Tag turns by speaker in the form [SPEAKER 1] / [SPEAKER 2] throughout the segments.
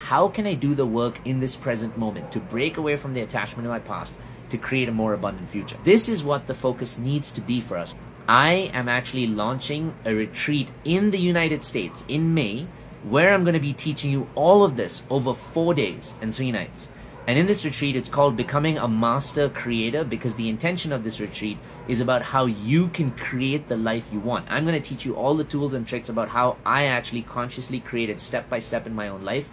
[SPEAKER 1] how can I do the work in this present moment to break away from the attachment to my past to create a more abundant future? This is what the focus needs to be for us. I am actually launching a retreat in the United States in May, where I'm going to be teaching you all of this over 4 days and 3 nights. And in this retreat, it's called Becoming a Master Creator, because the intention of this retreat is about how you can create the life you want. I'm going to teach you all the tools and tricks about how I actually consciously created step by step in my own life,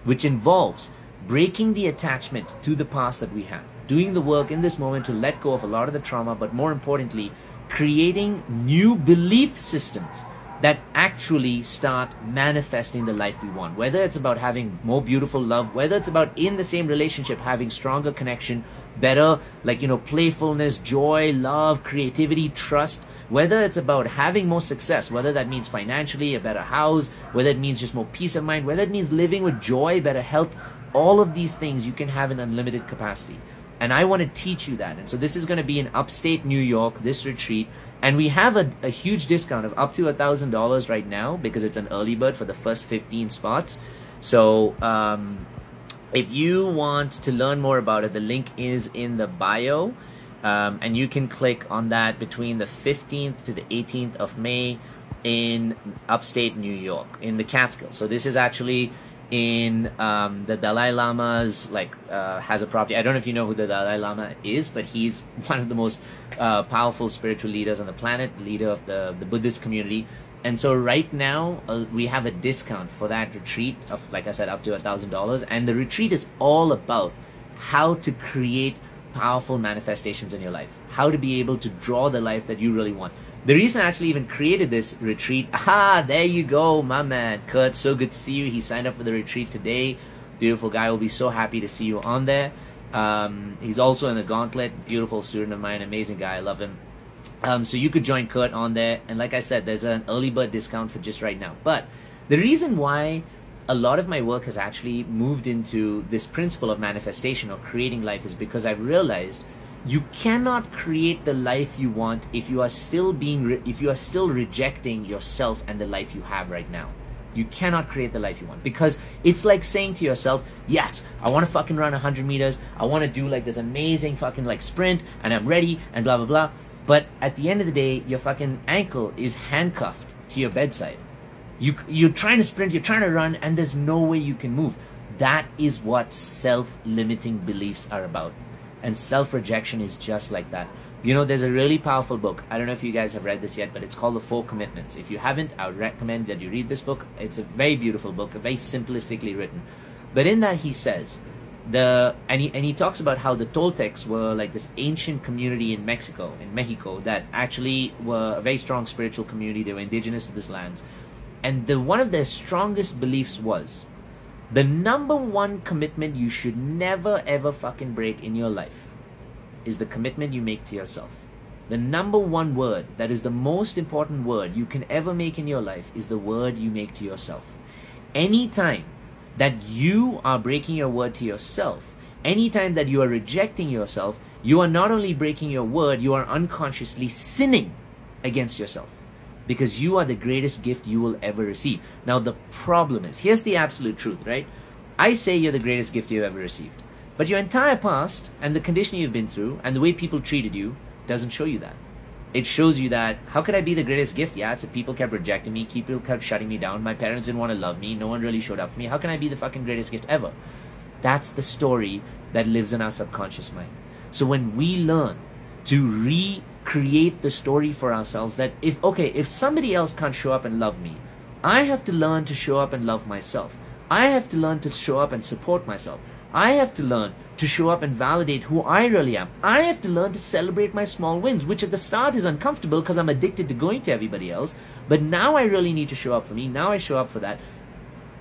[SPEAKER 1] which involves breaking the attachment to the past that we have, doing the work in this moment to let go of a lot of the trauma, but more importantly, creating new belief systems that actually start manifesting the life we want. Whether it's about having more beautiful love, whether it's about in the same relationship having stronger connection, better, like, you know, playfulness, joy, love, creativity, trust, whether it's about having more success, whether that means financially, a better house, whether it means just more peace of mind, whether it means living with joy, better health, all of these things you can have in unlimited capacity. And I want to teach you that. And so this is going to be in upstate New York, this retreat. And we have a huge discount of up to $1,000 right now, because it's an early bird for the first 15 spots. So if you want to learn more about it, the link is in the bio. And you can click on that between the 15th to the 18th of May in upstate New York, in the Catskills. So this is actually in the Dalai Lama's, has a property. I don't know if you know who the Dalai Lama is, but he's one of the most powerful spiritual leaders on the planet, leader of the Buddhist community. And so right now we have a discount for that retreat of, like I said, up to $1,000. And the retreat is all about how to create powerful manifestations in your life, how to be able to draw the life that you really want. The reason I actually even created this retreat, there you go, my man, Kurt, so good to see you. He signed up for the retreat today. Beautiful guy, will be so happy to see you on there. He's also in the Gauntlet, beautiful student of mine, amazing guy, I love him. So you could join Kurt on there. And like I said, there's an early bird discount for just right now. But the reason why a lot of my work has actually moved into this principle of manifestation or creating life is because I've realized you cannot create the life you want if you are still rejecting yourself and the life you have right now. You cannot create the life you want, because it's like saying to yourself, yes, I want to fucking run 100 meters. I want to do like this amazing fucking like sprint, and I'm ready and blah, blah, blah. But at the end of the day, your fucking ankle is handcuffed to your bedside. You're trying to sprint, you're trying to run, and there's no way you can move. That is what self-limiting beliefs are about. And self-rejection is just like that. You know, there's a really powerful book. I don't know if you guys have read this yet, but it's called The 4 Commitments. If you haven't, I would recommend that you read this book. It's a very beautiful book, very simplistically written. But in that he says, and he talks about how the Toltecs were like this ancient community in Mexico, that actually were a very strong spiritual community. They were indigenous to this land. And one of their strongest beliefs was, the number one commitment you should never ever fucking break in your life is the commitment you make to yourself. The number one word, that is the most important word you can ever make in your life, is the word you make to yourself. Anytime that you are breaking your word to yourself, anytime that you are rejecting yourself, you are not only breaking your word, you are unconsciously sinning against yourself. Because you are the greatest gift you will ever receive. Now the problem is, here's the absolute truth, right? I say you're the greatest gift you've ever received. But your entire past and the conditioning you've been through and the way people treated you doesn't show you that. It shows you that, how could I be the greatest gift? Yeah, it's people kept rejecting me, people kept shutting me down, my parents didn't want to love me, no one really showed up for me. How can I be the fucking greatest gift ever? That's the story that lives in our subconscious mind. So when we learn to recreate the story for ourselves, that if somebody else can't show up and love me, I have to learn to show up and love myself. I have to learn to show up and support myself. I have to learn to show up and validate who I really am. I have to learn to celebrate my small wins, which at the start is uncomfortable because I'm addicted to going to everybody else. But now I really need to show up for me. Now I show up for that.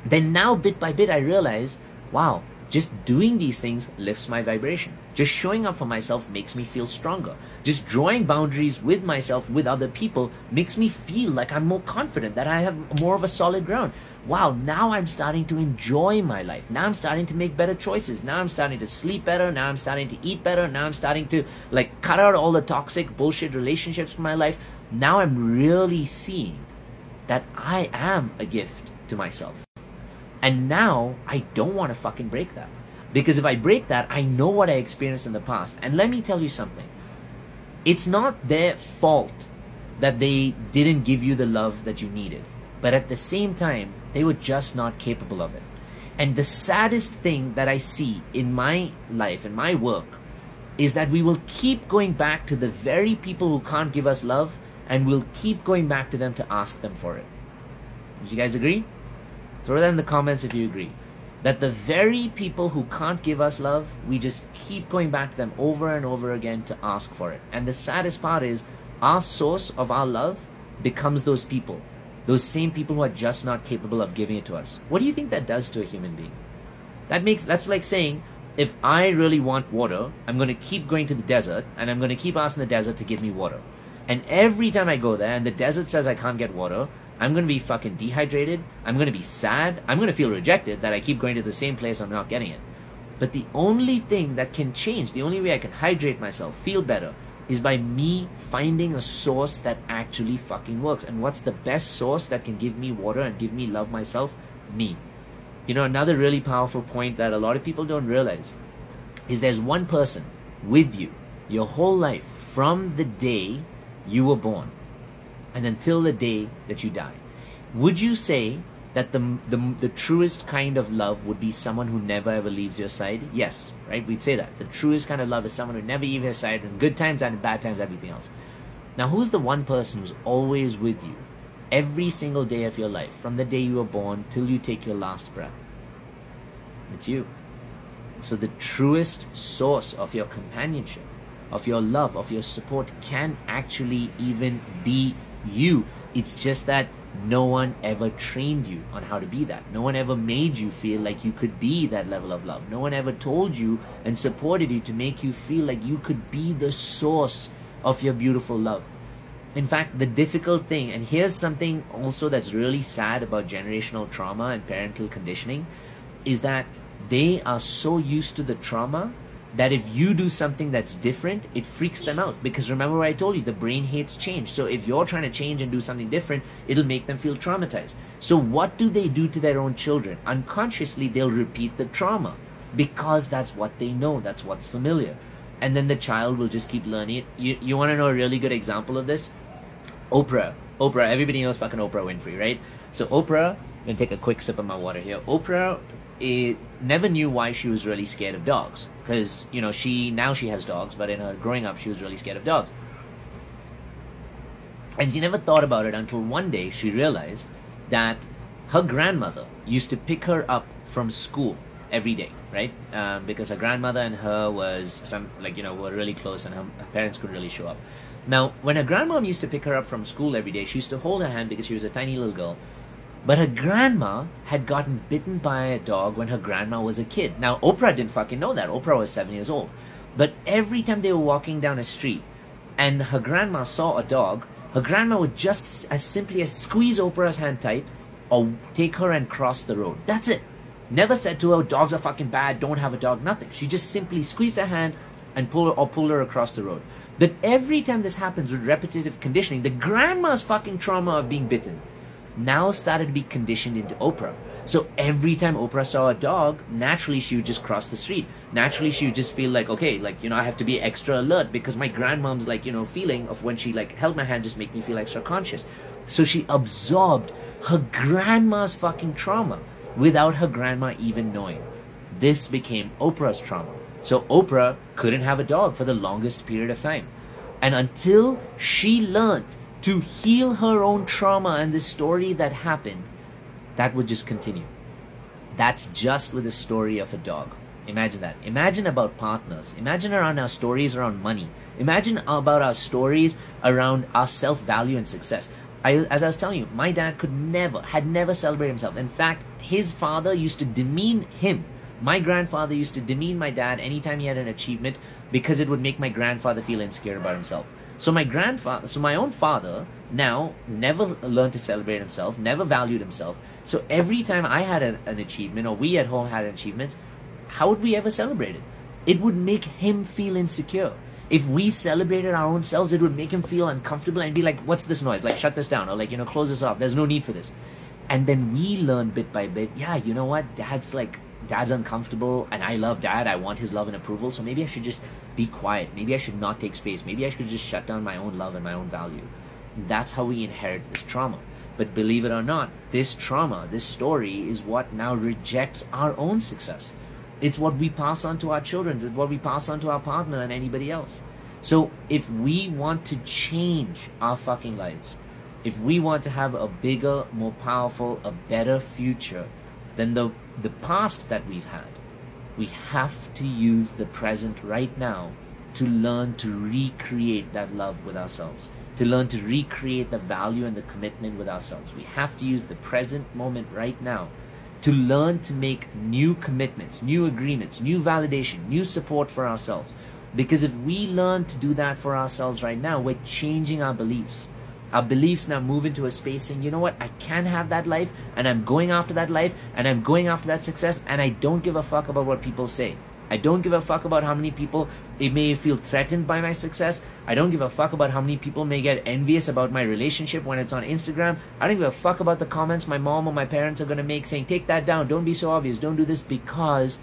[SPEAKER 1] Then now bit by bit I realize, wow, just doing these things lifts my vibration. Just showing up for myself makes me feel stronger. Just drawing boundaries with myself, with other people, makes me feel like I'm more confident, that I have more of a solid ground. Wow, now I'm starting to enjoy my life. Now I'm starting to make better choices. Now I'm starting to sleep better. Now I'm starting to eat better. Now I'm starting to cut out all the toxic bullshit relationships from my life. Now I'm really seeing that I am a gift to myself. And now I don't want to fucking break that. Because if I break that, I know what I experienced in the past. And let me tell you something. It's not their fault that they didn't give you the love that you needed. But at the same time, they were just not capable of it. And the saddest thing that I see in my life, in my work, is that we will keep going back to the very people who can't give us love, and we'll keep going back to them to ask them for it. Do you guys agree? Throw that in the comments if you agree. That the very people who can't give us love, we just keep going back to them over and over again to ask for it. And the saddest part is, our source of our love becomes those people. Those same people who are just not capable of giving it to us. What do you think that does to a human being? That's like saying, if I really want water, I'm going to keep going to the desert, and I'm going to keep asking the desert to give me water. And every time I go there and the desert says I can't get water, I'm going to be fucking dehydrated, I'm going to be sad, I'm going to feel rejected that I keep going to the same place, I'm not getting it. But the only thing that can change, the only way I can hydrate myself, feel better, is by me finding a source that actually fucking works. And what's the best source that can give me water and give me love myself? Me. You know, another really powerful point that a lot of people don't realize is there's one person with you your whole life from the day you were born and until the day that you die. Would you say that the truest kind of love would be someone who never ever leaves your side? Yes, right? We'd say that. The truest kind of love is someone who never leaves your side in good times and in bad times, everything else. Now, who's the one person who's always with you every single day of your life, from the day you were born till you take your last breath? It's you. So the truest source of your companionship, of your love, of your support can actually even be you. It's just that no one ever trained you on how to be that. No one ever made you feel like you could be that level of love. No one ever told you and supported you to make you feel like you could be the source of your beautiful love. In fact, the difficult thing, and here's something also that's really sad about generational trauma and parental conditioning, is that they are so used to the trauma that if you do something that's different, it freaks them out. Because remember what I told you, the brain hates change. So if you're trying to change and do something different, it'll make them feel traumatized. So what do they do to their own children? Unconsciously, they'll repeat the trauma because that's what they know, that's what's familiar. And then the child will just keep learning it. You want to know a really good example of this? Oprah, everybody knows fucking Oprah Winfrey, right? So Oprah, I'm gonna take a quick sip of my water here. Oprah never knew why she was really scared of dogs. Because, you know, now she has dogs, but in her growing up, she was really scared of dogs. And she never thought about it until one day she realized that her grandmother used to pick her up from school every day, right? Because her grandmother and her were really close, and her parents couldn't really show up. Now, when her grandmom used to pick her up from school every day, she used to hold her hand because she was a tiny little girl. But her grandma had gotten bitten by a dog when her grandma was a kid. Now, Oprah didn't fucking know that. Oprah was 7 years old. But every time they were walking down a street and her grandma saw a dog, her grandma would just as simply as squeeze Oprah's hand tight or take her and cross the road. That's it. Never said to her, dogs are fucking bad, don't have a dog, nothing. She just simply squeezed her hand and pull her across the road. But every time this happens with repetitive conditioning, the grandma's fucking trauma of being bitten now started to be conditioned into Oprah. So every time Oprah saw a dog, naturally she would just cross the street. Naturally she would just feel like, okay, like, you know, I have to be extra alert because my grandmom's like, you know, feeling of when she like held my hand just make me feel extra conscious. So she absorbed her grandma's fucking trauma without her grandma even knowing. This became Oprah's trauma. So Oprah couldn't have a dog for the longest period of time. And until she learned to heal her own trauma and the story that happened, that would just continue. That's just with the story of a dog. Imagine that. Imagine about partners. Imagine around our stories around money. Imagine about our stories around our self-value and success. As I was telling you, my dad had never celebrated himself. In fact, his father used to demean him. My grandfather used to demean my dad anytime he had an achievement because it would make my grandfather feel insecure about himself. So my own father now never learned to celebrate himself, never valued himself. So every time I had an achievement, or we at home had an achievement, how would we ever celebrate it? It would make him feel insecure. If we celebrated our own selves, it would make him feel uncomfortable and be like, what's this noise? Like, shut this down, or like, you know, close this off. There's no need for this. And then we learn bit by bit, yeah, you know what, dad's uncomfortable and I love dad, I want his love and approval, so maybe I should just be quiet, maybe I should not take space, maybe I should just shut down my own love and my own value. That's how we inherit this trauma. But believe it or not, this trauma, this story is what now rejects our own success. It's what we pass on to our children, it's what we pass on to our partner and anybody else. So if we want to change our fucking lives, if we want to have a bigger, more powerful, a better future than the past that we've had, we have to use the present right now to learn to recreate that love with ourselves, to learn to recreate the value and the commitment with ourselves. We have to use the present moment right now to learn to make new commitments, new agreements, new validation, new support for ourselves. Because if we learn to do that for ourselves right now, we're changing our beliefs. Our beliefs now move into a space saying, you know what, I can have that life, and I'm going after that life, and I'm going after that success, and I don't give a fuck about what people say. I don't give a fuck about how many people it may feel threatened by my success. I don't give a fuck about how many people may get envious about my relationship when it's on Instagram. I don't give a fuck about the comments my mom or my parents are going to make saying, take that down, don't be so obvious, don't do this, because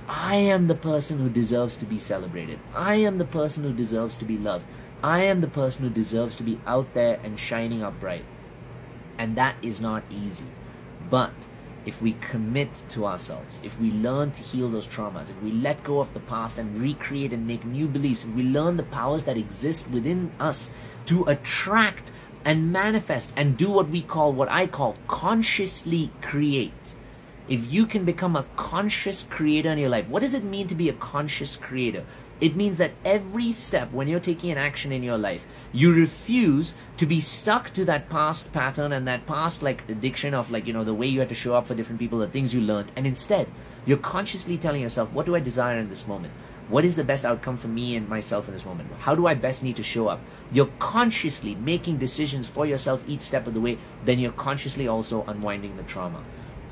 [SPEAKER 1] I am the person who deserves to be celebrated. I am the person who deserves to be loved. I am the person who deserves to be out there and shining up bright. And that is not easy. But if we commit to ourselves, if we learn to heal those traumas, if we let go of the past and recreate and make new beliefs, if we learn the powers that exist within us to attract and manifest and do what I call consciously create. If you can become a conscious creator in your life, what does it mean to be a conscious creator? It means that every step when you're taking an action in your life, you refuse to be stuck to that past pattern and that past addiction of the way you had to show up for different people, the things you learned. And instead, you're consciously telling yourself, what do I desire in this moment? What is the best outcome for me and myself in this moment? How do I best need to show up? You're consciously making decisions for yourself each step of the way. Then you're consciously also unwinding the trauma.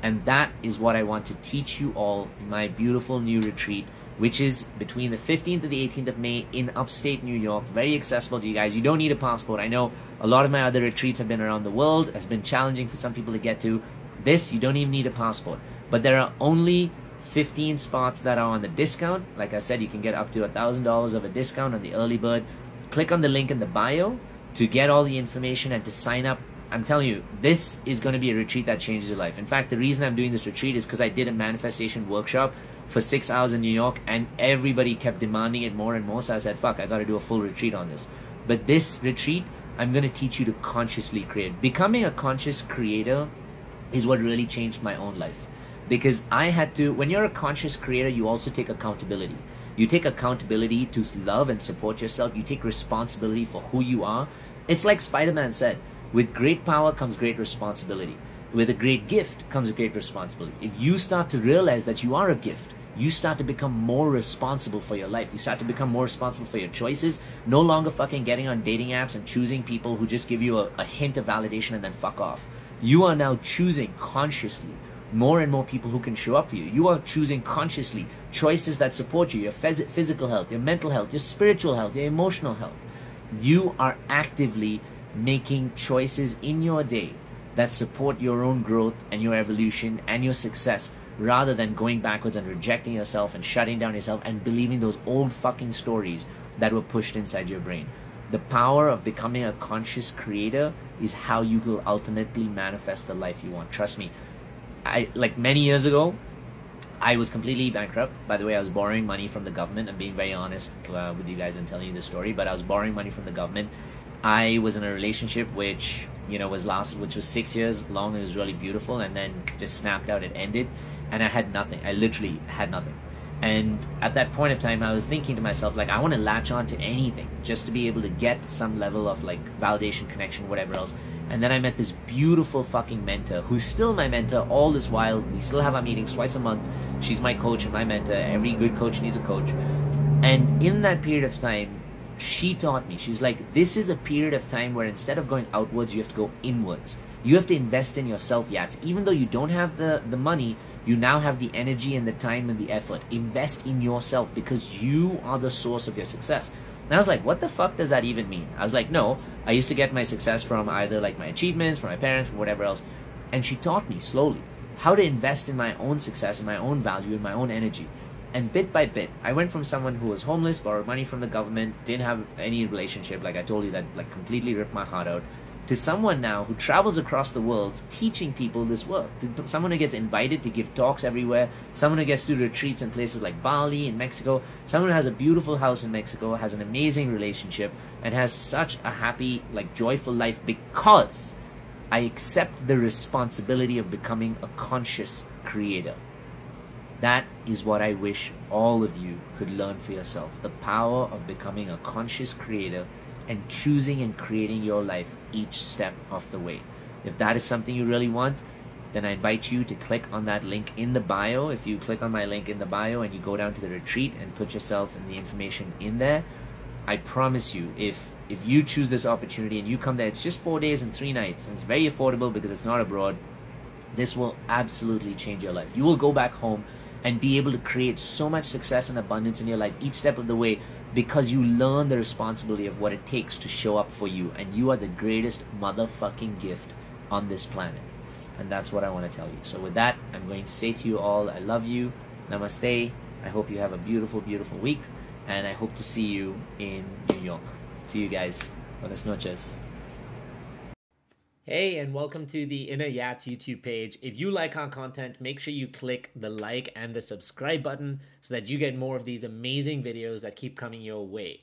[SPEAKER 1] And that is what I want to teach you all in my beautiful new retreat, which is between the 15th and the 18th of May in upstate New York. Very accessible to you guys. You don't need a passport. I know a lot of my other retreats have been around the world. It's been challenging for some people to get to. This, you don't even need a passport. But there are only 15 spots that are on the discount. Like I said, you can get up to $1,000 of a discount on the early bird. Click on the link in the bio to get all the information and to sign up. I'm telling you, this is going to be a retreat that changes your life. In fact, the reason I'm doing this retreat is because I did a manifestation workshop for 6 hours in New York, and everybody kept demanding it more and more. So I said, fuck, I got to do a full retreat on this. But this retreat, I'm going to teach you to consciously create. Becoming a conscious creator is what really changed my own life. Because I had to, when you're a conscious creator, you also take accountability. You take accountability to love and support yourself. You take responsibility for who you are. It's like Spider-Man said, with great power comes great responsibility. With a great gift comes a great responsibility. If you start to realize that you are a gift, you start to become more responsible for your life. You start to become more responsible for your choices. No longer fucking getting on dating apps and choosing people who just give you a hint of validation and then fuck off. You are now choosing consciously more and more people who can show up for you. You are choosing consciously choices that support you, your physical health, your mental health, your spiritual health, your emotional health. You are actively making choices in your day that support your own growth and your evolution and your success, rather than going backwards and rejecting yourself and shutting down yourself and believing those old fucking stories that were pushed inside your brain. The power of becoming a conscious creator is how you will ultimately manifest the life you want. Trust me. Many years ago, I was completely bankrupt. By the way, I was borrowing money from the government. I'm being very honest with you guys and telling you the story, but I was borrowing money from the government. I was in a relationship which was 6 years long. It was really beautiful, and then just snapped out. It ended, and I had nothing. I literally had nothing. And at that point of time, I was thinking to myself, I want to latch on to anything just to be able to get some level of validation, connection, whatever else. And then I met this beautiful fucking mentor who's still my mentor all this while. We still have our meetings twice a month. She's my coach and my mentor. Every good coach needs a coach. And in that period of time, she taught me, she's like, this is a period of time where instead of going outwards, you have to go inwards. You have to invest in yourself, Yats. Even though you don't have the money, you now have the energy and the time and the effort. Invest in yourself, because you are the source of your success. And I was like, what the fuck does that even mean? I was like, no, I used to get my success from either my achievements, from my parents, from whatever else. And she taught me slowly how to invest in my own success, in my own value, in my own energy. And bit by bit, I went from someone who was homeless, borrowed money from the government, didn't have any relationship, like I told you, that like completely ripped my heart out, to someone now who travels across the world teaching people this work, to someone who gets invited to give talks everywhere, someone who gets to do retreats in places like Bali in Mexico, someone who has a beautiful house in Mexico, has an amazing relationship, and has such a happy, like joyful life because I accept the responsibility of becoming a conscious creator. That is what I wish all of you could learn for yourselves. The power of becoming a conscious creator and choosing and creating your life each step of the way. If that is something you really want, then I invite you to click on that link in the bio. If you click on my link in the bio and you go down to the retreat and put yourself and the information in there, I promise you, if you choose this opportunity and you come there, it's just 4 days and 3 nights, and it's very affordable because it's not abroad. This will absolutely change your life. You will go back home and be able to create so much success and abundance in your life each step of the way because you learn the responsibility of what it takes to show up for you, and you are the greatest motherfucking gift on this planet. And that's what I want to tell you. So with that, I'm going to say to you all, I love you. Namaste. I hope you have a beautiful, beautiful week, and I hope to see you in New York. See you guys. Buenas noches. Hey, and welcome to the Inner Yats YouTube page. If you like our content, make sure you click the like and the subscribe button so that you get more of these amazing videos that keep coming your way.